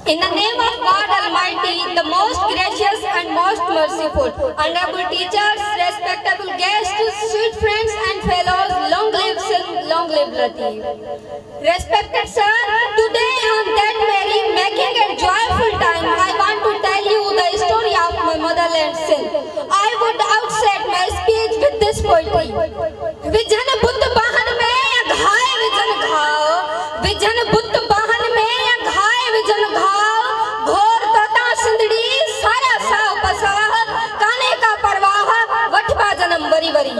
In the name of God Almighty, the most gracious and most merciful, honorable teachers, respectable guests, sweet friends and fellows, long live Sindh, long live Lateef. Respected sir, today on that merry, making and joyful time, I want to tell you the story of my motherland Sindh. I would outset my speech with this poetry. Vijan buddh bahan mein ya ghaye vijan ghao, vijan buddh bahan mein ya ghaye vijan ghao, घोर तोता सिंधड़ी सारा साव पसाह काने का परवाह वठवा जन्म बरी बरी.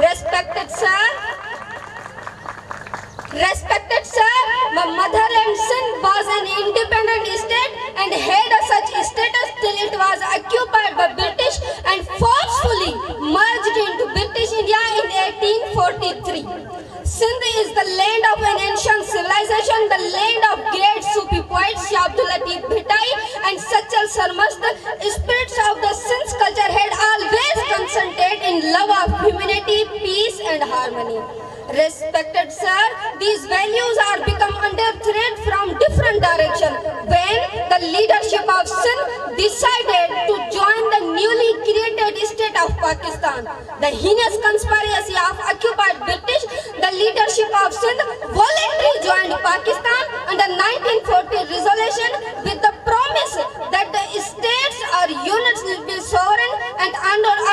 Respected sir, my motherland Sindh was an independent state and had such status till it was occupied by British and forcefully merged into British India in 1843. Sindh is the land of an ancient civilization, the land of great Sufi poets Abdul Latif Bhittai and Sachal Sarmast. The spirits of the Sindh culture had always concentrated in love of humanity, peace and harmony. Respected sir, these values are become under threat from different directions when the leadership of Sindh decided to join the newly created state of Pakistan. The heinous conspiracy of occupied British, the leadership of Sindh voluntarily joined Pakistan under 1940 resolution with the promise that the states or units will be sovereign and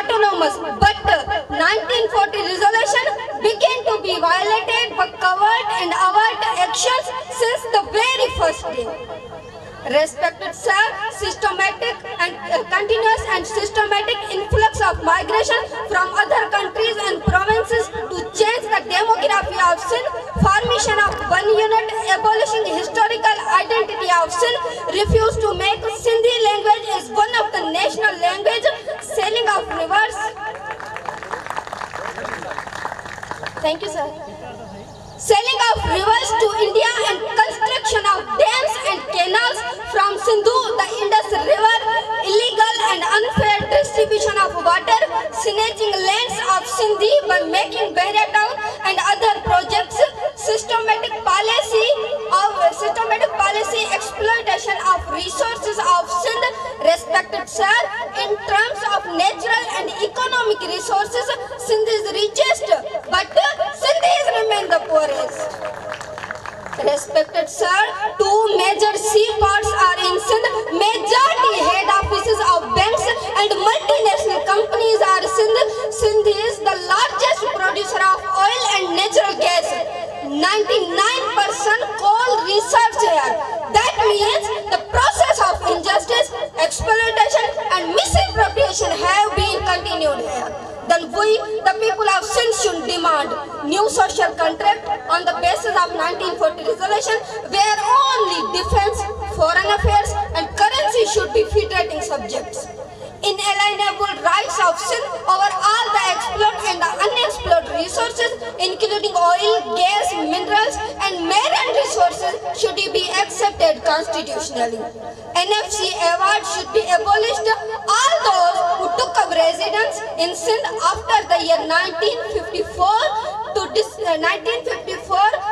autonomous. But 1940 resolution began to be violated by covert and overt actions since the very first day. Respected sir, systematic and continuous and systematic influx of migration from other countries and provinces to change the demography of Sindh, formation of one unit, abolishing historical identity of Sindh, refused to make Sindhi language as one of the national language, selling of rivers. Thank you, sir. Selling of rivers to India and construction of dams and canals from Sindhu, the Indus River, illegal and unfair distribution of water, snatching lands of Sindhi by making Bahria Town and other projects, systematic policy exploitation of resources of Sindh. Respected sir, in terms of natural and economic resources, Sindh is richest, but Sindhis remain the poorest. Respected sir, two major seaports are in Sindh. Majority head offices of banks and multinational companies are Sindh. Sindh is the largest producer of oil and natural gas. 99% coal reserves here. That means the process of injustice, exploitation and misappropriation have been continued here. Then we, the people of Sindh, should demand new social contract on the basis of 1940 resolution where only defense, foreign affairs and currency should be federating subjects. Inalienable rights of Sindh over all the explored and the unexplored resources including oil, gas, minerals and marine resources should be accepted constitutionally. NFC award should be abolished. All those who took up residence in Sindh after the year 1954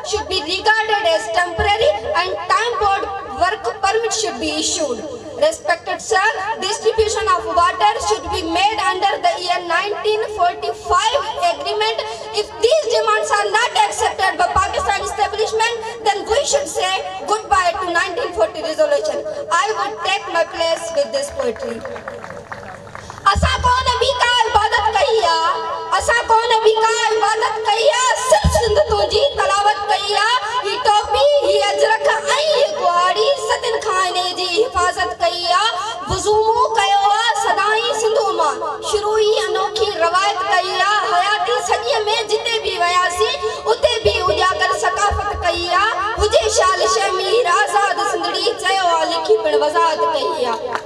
should be regarded as temporary and time-bound work permit should be issued. Respected sir, distribution of water should be made under the year 1945 agreement. If these demands are not accepted by Pakistan establishment, then we should say goodbye to 1940 resolution. I would take my place with this poetry. असा कौन नबी का इबादत कहिया, असा कौन नबी का इबादत कहिया, सिर्फ सिंध तुझी तलावत कहिया. ही टोपी ही अजरक आई ही गुआड़ी सतिन खाने जी हिफाजत कहिया. वज़ूमो कयोआ सदाई सिंधु मां शुरूई अनोखी रवायत कहिया. हयाती सॼीअ में जिते भी वयासी उते भी उजागर सकाफत कहिया. हुजे शाल शमीर आज़ाद सिंधड़ी चयो लिखी पिण वज़ाद कहिया.